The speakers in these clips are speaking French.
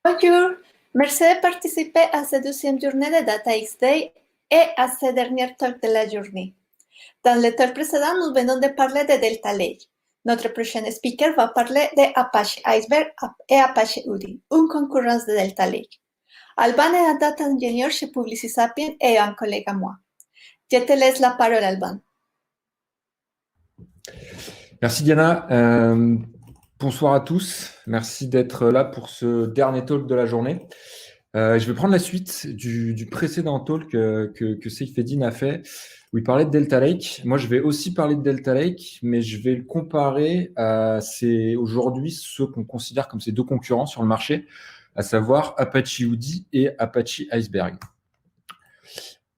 Bonjour, merci de participer à cette deuxième journée de Data X Day et à ce dernier talk de la journée. Dans le talk précédent, nous venons de parler de Delta Lake. Notre prochain speaker va parler de Apache Iceberg et Apache UDI, une concurrence de Delta Lake. Alban est un data engineer chez Publicis Sapient et un collègue à moi. Je te laisse la parole, Alban. Merci Diana. Bonsoir à tous. Merci d'être là pour ce dernier talk de la journée. Je vais prendre la suite du précédent talk que Seyfeddin a fait, où il parlait de Delta Lake. Moi, je vais aussi parler de Delta Lake, mais je vais le comparer à aujourd'hui ceux qu'on considère comme ces deux concurrents sur le marché, à savoir Apache UDI et Apache Iceberg.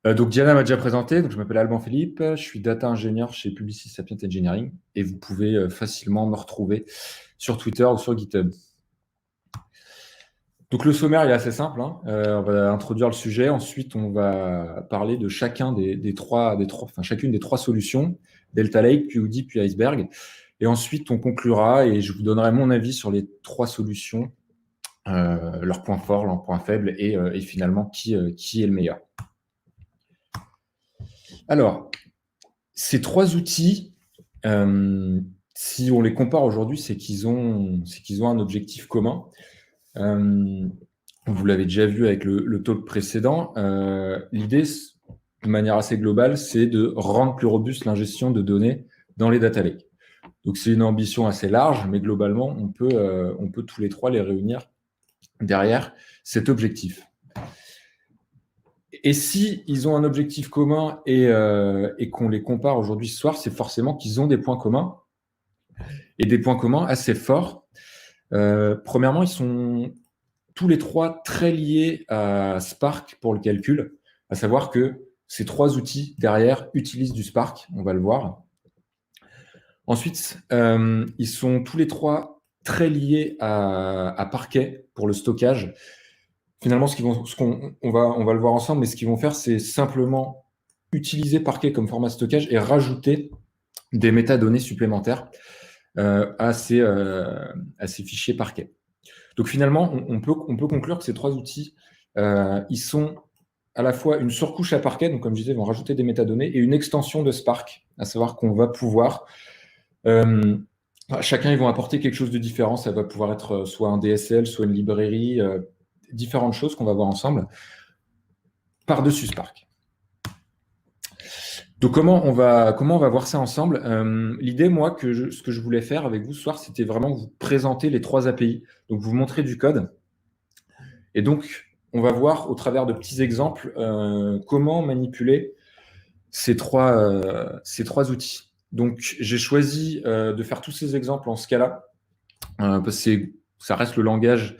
Donc Diana m'a déjà présenté, donc je m'appelle Alban Philippe, je suis data ingénieur chez Publicis Sapient Engineering et vous pouvez facilement me retrouver sur Twitter ou sur GitHub. Donc le sommaire il est assez simple, hein. On va introduire le sujet, ensuite on va parler de chacune des trois solutions, Delta Lake, puis UDI, puis Iceberg, et ensuite on conclura et je vous donnerai mon avis sur les trois solutions, leurs points forts, leurs points faibles et finalement qui est le meilleur. Alors, ces trois outils, si on les compare aujourd'hui, c'est qu'ils ont un objectif commun. Vous l'avez déjà vu avec le talk précédent. L'idée, de manière assez globale, c'est de rendre plus robuste l'ingestion de données dans les data lakes. Donc, c'est une ambition assez large, mais globalement, on peut tous les trois les réunir derrière cet objectif. Et si ils ont un objectif commun et qu'on les compare aujourd'hui ce soir, c'est forcément qu'ils ont des points communs et des points communs assez forts. Premièrement, ils sont tous les trois très liés à Spark pour le calcul, à savoir que ces trois outils derrière utilisent du Spark, on va le voir. Ensuite, ils sont tous les trois très liés à Parquet pour le stockage. Finalement, on va le voir ensemble, mais ce qu'ils vont faire, c'est simplement utiliser Parquet comme format stockage et rajouter des métadonnées supplémentaires à ces fichiers Parquet. Donc finalement, on peut conclure que ces trois outils, ils sont à la fois une surcouche à Parquet, donc comme je disais, ils vont rajouter des métadonnées, et une extension de Spark, à savoir qu'on va pouvoir... chacun, ils vont apporter quelque chose de différent. Ça va pouvoir être soit un DSL, soit une librairie, différentes choses qu'on va voir ensemble par-dessus Spark. Donc comment on va voir ça ensemble? L'idée, moi, ce que je voulais faire avec vous ce soir, c'était vraiment vous présenter les trois API, donc vous montrer du code. Et donc, on va voir au travers de petits exemples comment manipuler ces trois outils. Donc, j'ai choisi de faire tous ces exemples en Scala, parce que ça reste le langage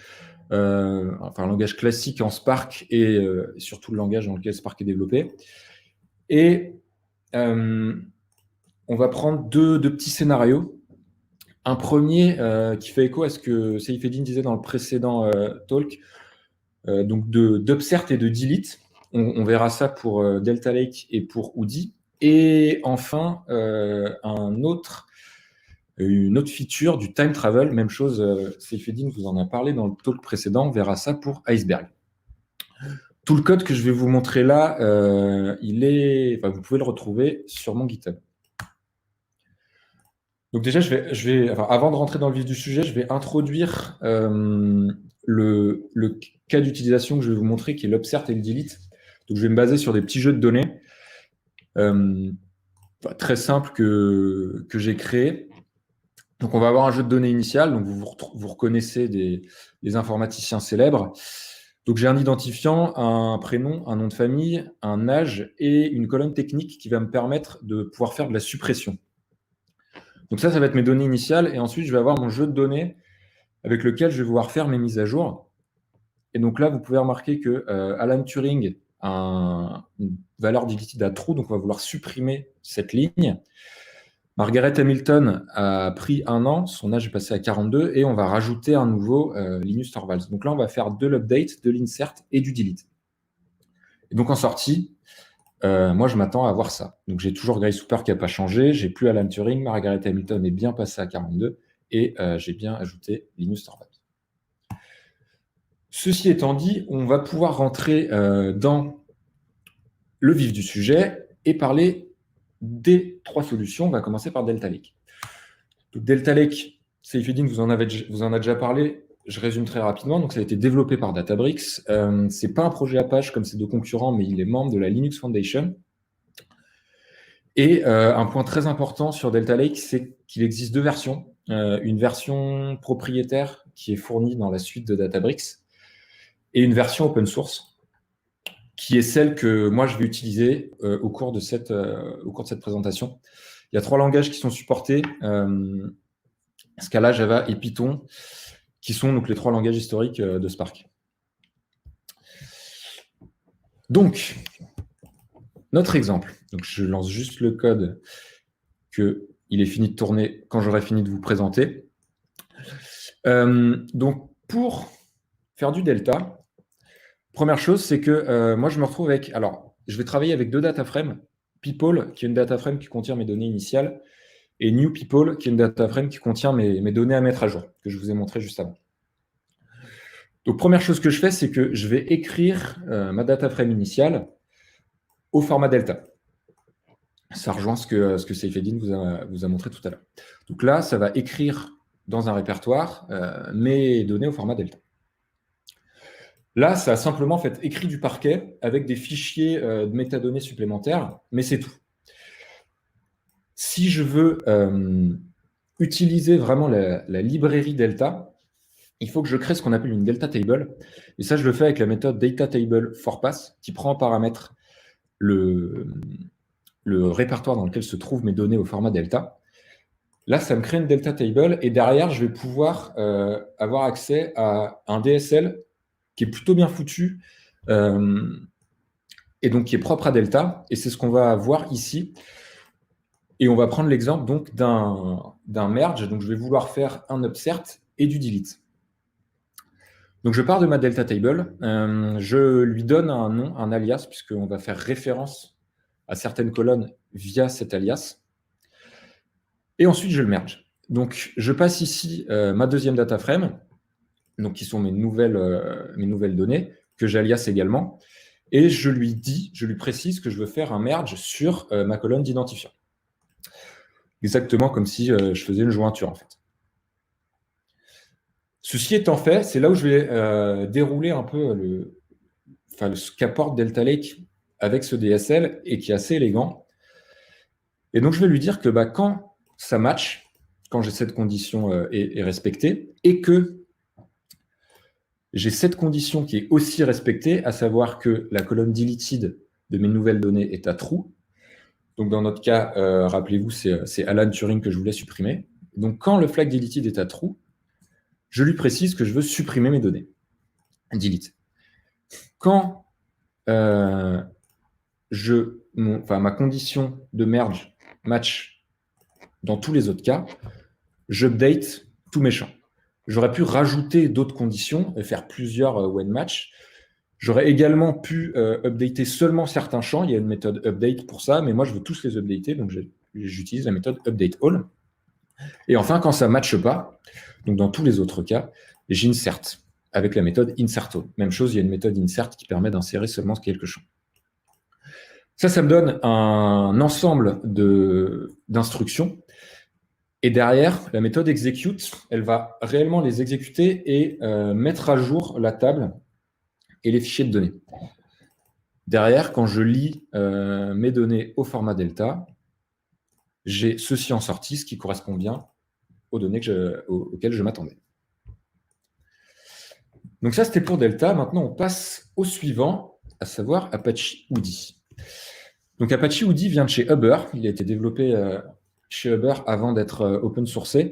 un langage classique en Spark et surtout le langage dans lequel Spark est développé. Et on va prendre deux petits scénarios. Un premier qui fait écho à ce que Seyfeddin disait dans le précédent talk, donc d'upsert et de delete. On verra ça pour Delta Lake et pour UDI. Et enfin, une autre feature du time travel, même chose, Seyfeddin vous en a parlé dans le talk précédent, on verra ça pour Iceberg. Tout le code que je vais vous montrer là, vous pouvez le retrouver sur mon GitHub. Donc déjà, avant de rentrer dans le vif du sujet, je vais introduire le cas d'utilisation que je vais vous montrer, qui est l'upsert et le delete. Donc je vais me baser sur des petits jeux de données très simples que j'ai créés. Donc, on va avoir un jeu de données initial. Donc, vous reconnaissez des informaticiens célèbres. Donc, j'ai un identifiant, un prénom, un nom de famille, un âge et une colonne technique qui va me permettre de pouvoir faire de la suppression. Donc, ça va être mes données initiales. Et ensuite, je vais avoir mon jeu de données avec lequel je vais pouvoir faire mes mises à jour. Et donc là, vous pouvez remarquer que Alan Turing a une valeur d'identité à true. Donc, on va vouloir supprimer cette ligne. Margaret Hamilton a pris 1 an, son âge est passé à 42, et on va rajouter un nouveau Linus Torvalds. Donc là, on va faire de l'update, de l'insert et du delete. Et donc en sortie, moi, je m'attends à voir ça. Donc, j'ai toujours Grace Hopper qui n'a pas changé. J'ai plus Alan Turing. Margaret Hamilton est bien passée à 42. Et j'ai bien ajouté Linus Torvalds. Ceci étant dit, on va pouvoir rentrer dans le vif du sujet et parler des 3 solutions. On va commencer par Delta Lake. Donc, Delta Lake, Saifedean vous en a déjà parlé. Je résume très rapidement. Donc, ça a été développé par Databricks. Ce n'est pas un projet Apache comme ses 2 concurrents, mais il est membre de la Linux Foundation. Et un point très important sur Delta Lake, c'est qu'il existe 2 versions. Une version propriétaire qui est fournie dans la suite de Databricks et une version open source qui est celle que moi je vais utiliser au cours de cette présentation. Il y a 3 langages qui sont supportés, Scala, Java et Python, qui sont donc les 3 langages historiques de Spark. Donc, notre exemple. Donc, je lance juste le code qu'il est fini de tourner quand j'aurai fini de vous présenter. Donc, pour faire du delta, première chose, c'est que moi, je me retrouve avec... Alors, je vais travailler avec 2 data frames. People, qui est une data frame qui contient mes données initiales, et New People, qui est une data frame qui contient mes données à mettre à jour, que je vous ai montré juste avant. Donc, première chose que je fais, c'est que je vais écrire ma data frame initiale au format delta. Ça rejoint ce que Saifedean vous a montré tout à l'heure. Donc là, ça va écrire dans un répertoire mes données au format delta. Là, ça a simplement fait écrit du parquet avec des fichiers de métadonnées supplémentaires, mais c'est tout. Si je veux utiliser vraiment la librairie delta, il faut que je crée ce qu'on appelle une delta table. Et ça, je le fais avec la méthode dataTable4pass qui prend en paramètre le répertoire dans lequel se trouvent mes données au format delta. Là, ça me crée une delta table et derrière, je vais pouvoir avoir accès à un DSL qui est plutôt bien foutu et donc qui est propre à delta. Et c'est ce qu'on va voir ici. Et on va prendre l'exemple donc d'un merge. Donc, je vais vouloir faire un upsert et du delete. Donc, je pars de ma delta table. Je lui donne un nom, un alias, puisqu'on va faire référence à certaines colonnes via cet alias. Et ensuite, je le merge. Donc, je passe ici ma deuxième data frame, donc qui sont mes nouvelles données, que j'alias également. Et je lui précise que je veux faire un merge sur ma colonne d'identifiant. Exactement comme si je faisais une jointure, en fait. Ceci étant fait, c'est là où je vais dérouler un peu ce qu'apporte Delta Lake avec ce DSL et qui est assez élégant. Et donc, je vais lui dire que quand ça match, quand j'ai cette condition est respectée, et que j'ai cette condition qui est aussi respectée, à savoir que la colonne deleted de mes nouvelles données est à true. Donc, dans notre cas, rappelez-vous, c'est Alan Turing que je voulais supprimer. Donc, quand le flag deleted est à true, je lui précise que je veux supprimer mes données. Delete. Quand ma condition de merge match dans tous les autres cas, j'update tous mes champs. J'aurais pu rajouter d'autres conditions et faire plusieurs when match. J'aurais également pu updater seulement certains champs. Il y a une méthode update pour ça, mais moi, je veux tous les updater, donc j'utilise la méthode update all. Et enfin, quand ça ne matche pas, donc dans tous les autres cas, j'insert avec la méthode insert all. Même chose, il y a une méthode insert qui permet d'insérer seulement quelques champs. Ça me donne un ensemble d'instructions. Et derrière, la méthode execute, elle va réellement les exécuter et mettre à jour la table et les fichiers de données. Derrière, quand je lis mes données au format delta, j'ai ceci en sortie, ce qui correspond bien aux données auxquelles je m'attendais. Donc ça, c'était pour delta. Maintenant, on passe au suivant, à savoir Apache Hudi. Donc Apache Hudi vient de chez Uber. Il a été développé chez Uber avant d'être open sourcé.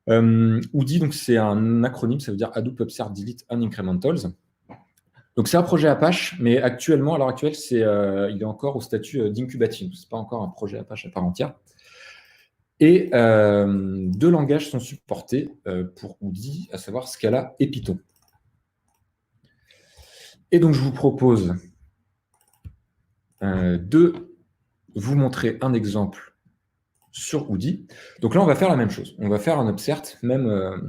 Hudi, donc c'est un acronyme, ça veut dire Hadoop Upsert Delete and Incrementals. Donc c'est un projet Apache, mais actuellement, à l'heure actuelle, il est encore au statut d'incubating. Ce n'est pas encore un projet Apache à part entière. Et 2 langages sont supportés pour Hudi, à savoir Scala et Python. Et donc je vous propose de vous montrer un exemple sur Woody. Donc là, on va faire la même chose. On va faire un upsert, même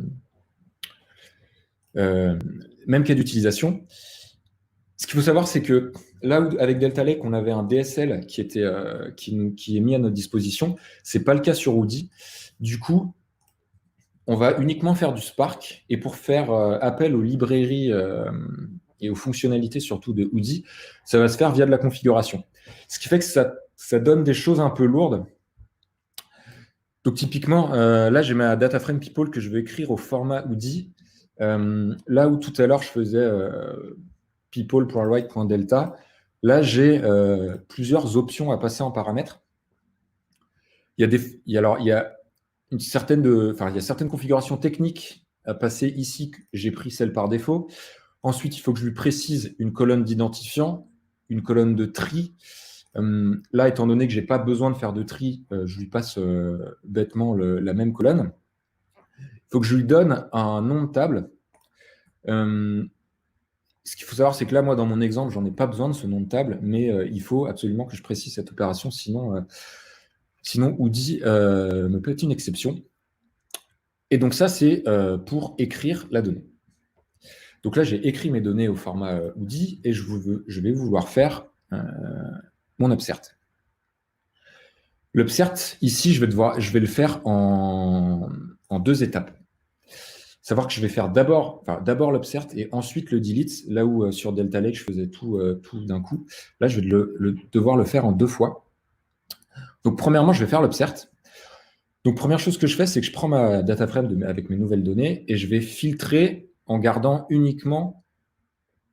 cas d'utilisation. Ce qu'il faut savoir, c'est que là où avec Delta Lake, on avait un DSL qui est mis à notre disposition, c'est pas le cas sur Woody. Du coup, on va uniquement faire du Spark, et pour faire appel aux librairies et aux fonctionnalités surtout de Woody, ça va se faire via de la configuration. Ce qui fait que ça donne des choses un peu lourdes. Donc typiquement, là j'ai ma data frame people que je vais écrire au format Woody. Là où tout à l'heure je faisais people.write.delta, là j'ai plusieurs options à passer en paramètres. Il y a certaines configurations techniques à passer ici. J'ai pris celle par défaut. Ensuite, il faut que je lui précise une colonne d'identifiant, une colonne de tri. Là, étant donné que je n'ai pas besoin de faire de tri, je lui passe bêtement la même colonne. Il faut que je lui donne un nom de table. Ce qu'il faut savoir, c'est que là, moi, dans mon exemple, je n'en ai pas besoin de ce nom de table, mais il faut absolument que je précise cette opération, sinon Woody me peut être une exception. Et donc ça, c'est pour écrire la donnée. Donc là, j'ai écrit mes données au format Woody et je vais vouloir faire mon upsert. L'upsert, ici, je vais le faire en 2 étapes. Savoir que je vais faire d'abord l'upsert et ensuite le delete, là où sur Delta Lake, je faisais tout d'un coup. Là, je vais devoir le faire en 2 fois. Donc, premièrement, je vais faire l'upsert. Donc, première chose que je fais, c'est que je prends ma data frame avec mes nouvelles données et je vais filtrer en gardant uniquement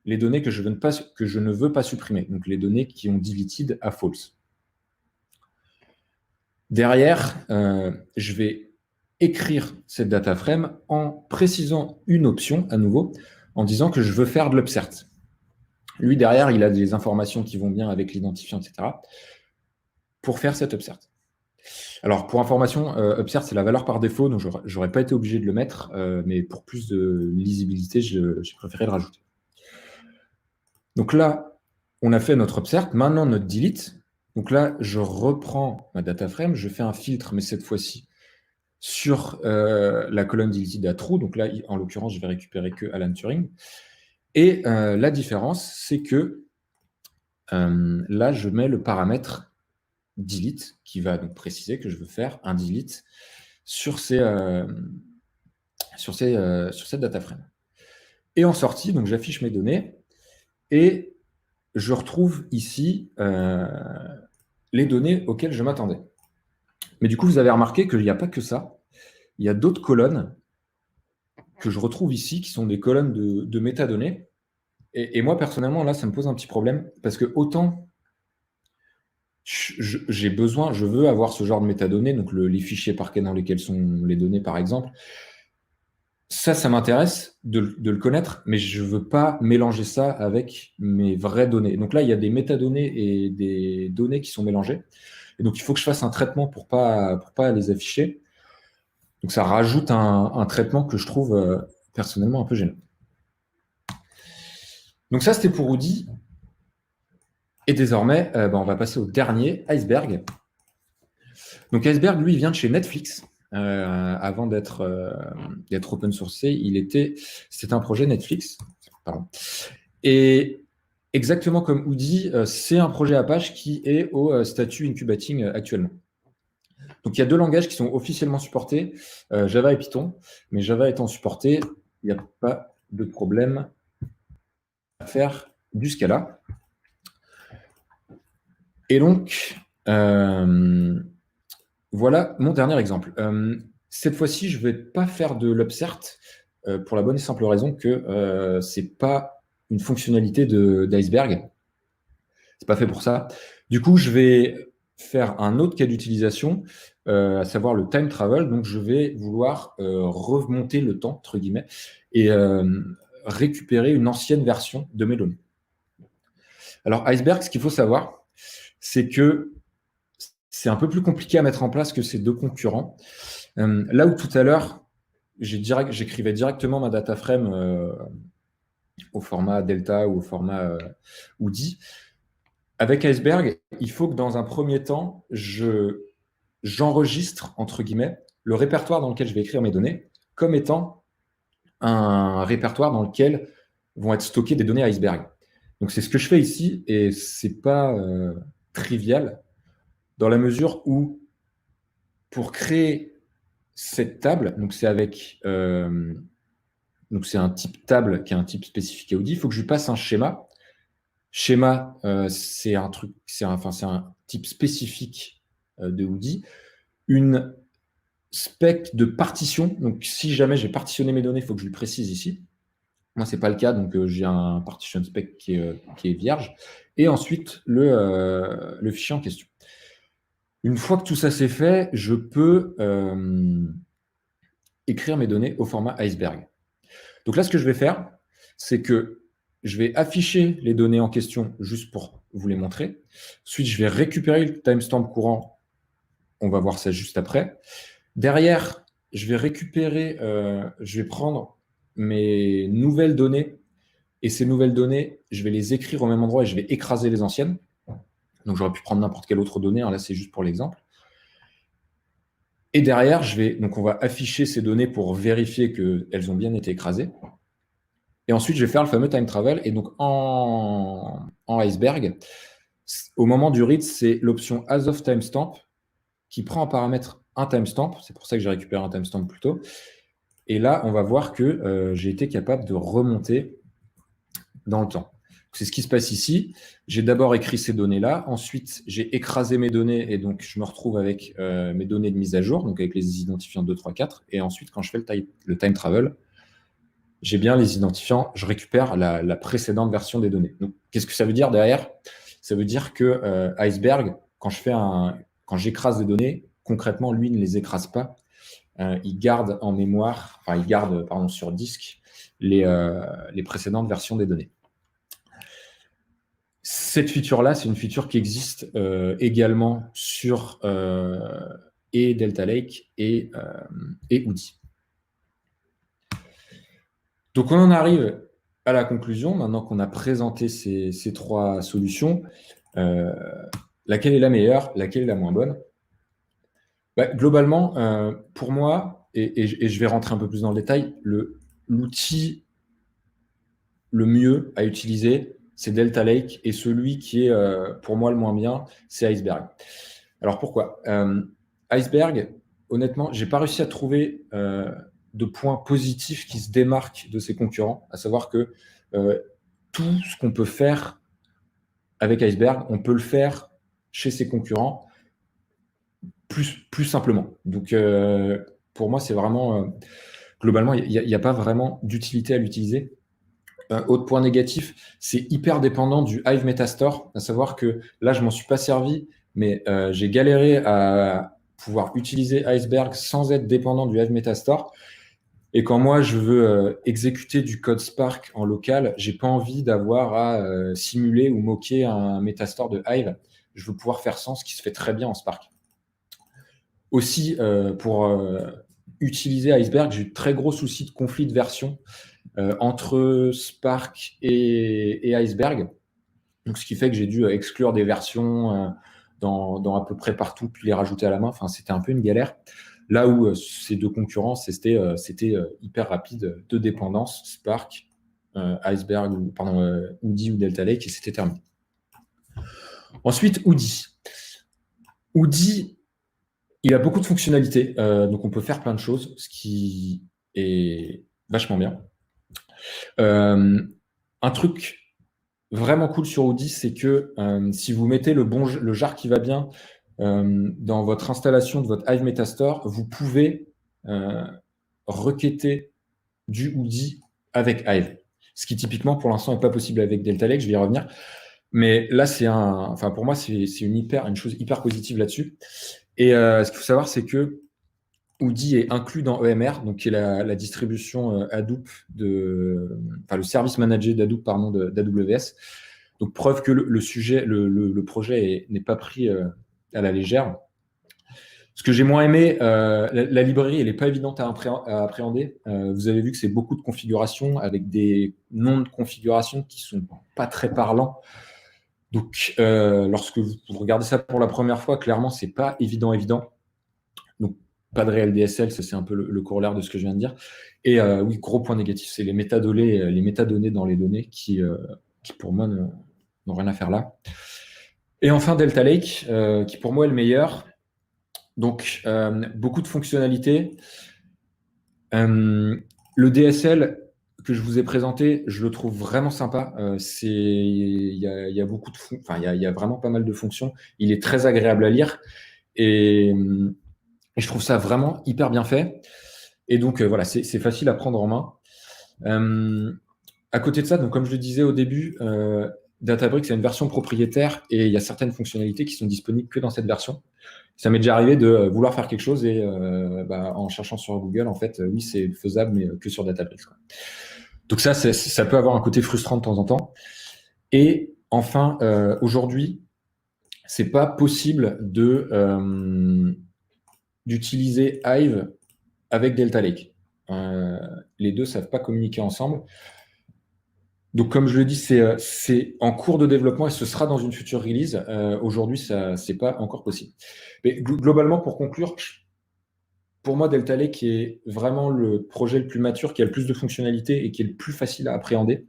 les données que je ne veux pas supprimer, donc les données qui ont deleted à false. Derrière, je vais écrire cette data frame en précisant une option à nouveau, en disant que je veux faire de l'upsert. Lui, derrière, il a des informations qui vont bien avec l'identifiant, etc., pour faire cet upsert. Alors, pour information, upsert, c'est la valeur par défaut, donc je n'aurais pas été obligé de le mettre, mais pour plus de lisibilité, j'ai préféré le rajouter. Donc là, on a fait notre upsert. Maintenant, notre delete. Donc là, je reprends ma data frame, je fais un filtre, mais cette fois-ci sur la colonne deleted à true. Donc là, en l'occurrence, je vais récupérer que Alan Turing. Et la différence, c'est que là, je mets le paramètre delete qui va donc préciser que je veux faire un delete sur cette data frame. Et en sortie, donc j'affiche mes données et je retrouve ici les données auxquelles je m'attendais. Mais du coup, vous avez remarqué qu'il n'y a pas que ça. Il y a d'autres colonnes que je retrouve ici, qui sont des colonnes de métadonnées. Et moi, personnellement, là, ça me pose un petit problème, parce que autant je veux avoir ce genre de métadonnées, donc les fichiers parquets dans lesquels sont les données, par exemple. Ça m'intéresse de le connaître, mais je ne veux pas mélanger ça avec mes vraies données. Donc là, il y a des métadonnées et des données qui sont mélangées. Et donc, il faut que je fasse un traitement pour pas les afficher. Donc, ça rajoute un traitement que je trouve personnellement un peu gênant. Donc ça, c'était pour Woody. Et désormais, on va passer au dernier, Iceberg. Donc Iceberg, lui, il vient de chez Netflix. Avant d'être open sourcé, c'était un projet Netflix. Pardon. Et exactement comme Woody, c'est un projet Apache qui est au statut incubating actuellement. Donc il y a 2 langages qui sont officiellement supportés, Java et Python. Mais Java étant supporté, il n'y a pas de problème à faire du Scala. Et donc, voilà mon dernier exemple. Cette fois-ci, je ne vais pas faire de l'upsert pour la bonne et simple raison que ce n'est pas une fonctionnalité d'Iceberg. Ce n'est pas fait pour ça. Du coup, je vais faire un autre cas d'utilisation, à savoir le time travel. Donc, je vais vouloir remonter le temps, entre guillemets, et récupérer une ancienne version de mes données. Alors, Iceberg, ce qu'il faut savoir, c'est que c'est un peu plus compliqué à mettre en place que ces 2 concurrents. Là où tout à l'heure, j'écrivais directement ma data frame au format Delta ou au format Woody, avec Iceberg, il faut que dans un premier temps, j'enregistre, entre guillemets, le répertoire dans lequel je vais écrire mes données comme étant un répertoire dans lequel vont être stockées des données Iceberg. Donc c'est ce que je fais ici et c'est pas trivial dans la mesure où pour créer cette table, donc c'est avec donc c'est un type table qui est un type spécifique à Audi, il faut que je lui passe un schéma. Schéma, c'est un truc, c'est un type spécifique de Audi. Une spec de partition. Donc, si jamais j'ai partitionné mes données, il faut que je lui précise ici. Moi, ce n'est pas le cas, donc j'ai un partition spec qui est vierge. Et ensuite, le fichier en question. Une fois que tout ça c'est fait, je peux écrire mes données au format Iceberg. Donc là, ce que je vais faire, c'est que je vais afficher les données en question juste pour vous les montrer. Ensuite, je vais récupérer le timestamp courant. On va voir ça juste après. Derrière, je vais récupérer, je vais prendre mes nouvelles données et ces nouvelles données, je vais les écrire au même endroit et je vais écraser les anciennes. Donc, j'aurais pu prendre n'importe quelle autre donnée. Hein, là, c'est juste pour l'exemple. Et derrière, donc on va afficher ces données pour vérifier qu'elles ont bien été écrasées. Et ensuite, je vais faire le fameux time travel. Et donc, en Iceberg, au moment du read, c'est l'option as of timestamp qui prend en paramètre un timestamp. C'est pour ça que j'ai récupéré un timestamp plus tôt. Et là, on va voir que j'ai été capable de remonter dans le temps. C'est ce qui se passe ici. J'ai d'abord écrit ces données-là. Ensuite, j'ai écrasé mes données et donc je me retrouve avec mes données de mise à jour, donc avec les identifiants 2, 3, 4. Et ensuite, quand je fais le time travel, j'ai bien les identifiants. Je récupère la précédente version des données. Donc, qu'est-ce que ça veut dire derrière? Ça veut dire que Iceberg, quand j'écrase des données, concrètement, lui ne les écrase pas. Il garde en mémoire, enfin, il garde sur disque les précédentes versions des données. Cette feature-là, c'est une feature qui existe également sur et Delta Lake et Audi. Donc, on en arrive à la conclusion, maintenant qu'on a présenté ces trois solutions. Laquelle est la meilleure, laquelle est la moins bonne? Globalement, pour moi, et je vais rentrer un peu plus dans le détail, l'outil le mieux à utiliser, c'est Delta Lake, et celui qui est pour moi le moins bien, c'est Iceberg. Alors pourquoi? Iceberg, honnêtement, j'ai pas réussi à trouver de points positifs qui se démarquent de ses concurrents, à savoir que tout ce qu'on peut faire avec Iceberg, on peut le faire chez ses concurrents plus simplement. Donc pour moi, c'est vraiment globalement, il n'y a pas vraiment d'utilité à l'utiliser. Autre point négatif, c'est hyper dépendant du Hive Metastore, à savoir que là, je m'en suis pas servi, mais j'ai galéré à pouvoir utiliser Iceberg sans être dépendant du Hive Metastore. Et quand moi, je veux exécuter du code Spark en local, j'ai pas envie d'avoir à simuler ou moquer un Metastore de Hive. Je veux pouvoir faire sans, ce qui se fait très bien en Spark. Aussi, pour utiliser Iceberg, j'ai eu de très gros soucis de conflit de version entre Spark et Iceberg. Donc, ce qui fait que j'ai dû exclure des versions dans à peu près partout, puis les rajouter à la main. Enfin, c'était un peu une galère. Là où ces deux concurrents, c'était hyper rapide, de dépendance, Spark, Iceberg, Audi ou Delta Lake, et c'était terminé. Ensuite, Audi. Audi, il a beaucoup de fonctionnalités, donc on peut faire plein de choses, ce qui est vachement bien. Un truc vraiment cool sur Audi, c'est que si vous mettez le jar qui va bien dans votre installation de votre Hive Metastore, vous pouvez requêter du Audi avec Hive. Ce qui typiquement pour l'instant n'est pas possible avec Delta Lake, je vais y revenir. Mais là, pour moi, c'est une chose hyper positive là-dessus. Et ce qu'il faut savoir, c'est que Audi est inclus dans EMR, donc qui est la distribution Hadoop le service managé d'Hadoop d'AWS. Donc preuve que le projet n'est pas pris à la légère. Ce que j'ai moins aimé, la librairie, elle n'est pas évidente à appréhender. Vous avez vu que c'est beaucoup de configurations avec des noms de configurations qui sont pas très parlants. Donc, lorsque vous regardez ça pour la première fois, clairement, c'est pas évident. Donc, pas de réel DSL, ça c'est un peu le corollaire de ce que je viens de dire. Et oui, gros point négatif, c'est les métadonnées dans les données qui pour moi n'ont rien à faire là. Et enfin Delta Lake, qui pour moi est le meilleur. Donc beaucoup de fonctionnalités. Le DSL que je vous ai présenté, je le trouve vraiment sympa. Il y a beaucoup il y a vraiment pas mal de fonctions. Il est très agréable à lire et je trouve ça vraiment hyper bien fait. Et donc voilà, c'est facile à prendre en main. À côté de ça, donc comme je le disais au début, Databricks a une version propriétaire et il y a certaines fonctionnalités qui sont disponibles que dans cette version. Ça m'est déjà arrivé de vouloir faire quelque chose et en cherchant sur Google, en fait, oui, c'est faisable, mais que sur Databricks, quoi. Donc ça peut avoir un côté frustrant de temps en temps. Et enfin, aujourd'hui, c'est pas possible d'utiliser Hive avec Delta Lake. Les deux savent pas communiquer ensemble. Donc, comme je le dis, c'est en cours de développement et ce sera dans une future release. Aujourd'hui, ça c'est pas encore possible. Mais globalement, pour conclure, pour moi, Delta Lake est vraiment le projet le plus mature, qui a le plus de fonctionnalités et qui est le plus facile à appréhender,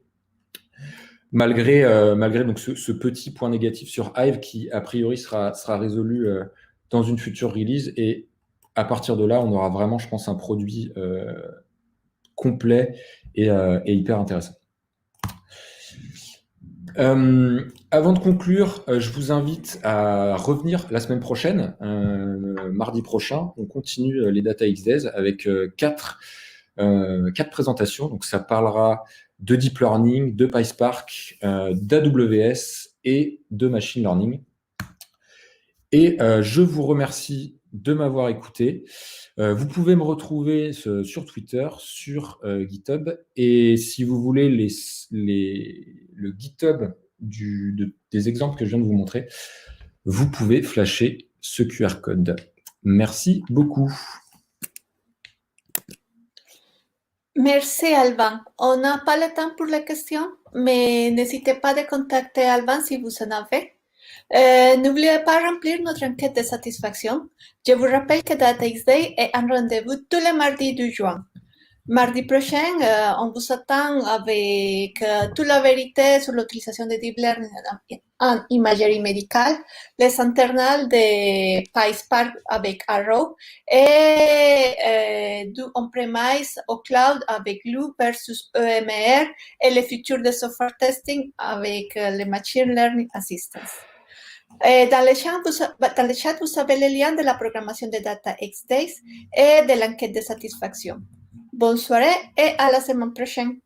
malgré donc ce petit point négatif sur Hive qui, a priori, sera résolu dans une future release. Et à partir de là, on aura vraiment, je pense, un produit complet et hyper intéressant. Avant de conclure, je vous invite à revenir la semaine prochaine, mardi prochain. On continue les Data X Days avec quatre présentations. Donc, ça parlera de Deep Learning, de PySpark, d'AWS et de Machine Learning. Et je vous remercie de m'avoir écouté. Vous pouvez me retrouver sur Twitter, sur GitHub. Et si vous voulez le GitHub des exemples que je viens de vous montrer, vous pouvez flasher ce QR code. Merci beaucoup. Merci Alban. On n'a pas le temps pour les questions, mais n'hésitez pas de contacter Alban si vous en avez. N'oubliez pas de remplir notre enquête de satisfaction. Je vous rappelle que Data X Day est un rendez-vous tous les mardis du juin. Mardi prochain, on vous attend avec toute la vérité sur l'utilisation de Deep Learning en imagerie médicale, les internals de PySpark avec Arrow et du on-premise au cloud avec Glue versus EMR et les futurs de software testing avec les Machine Learning Assistants. Dans le chat, vous avez le lien de la programmation de Data X Days et de l'enquête de satisfaction. Bonne soirée et à la semaine prochaine.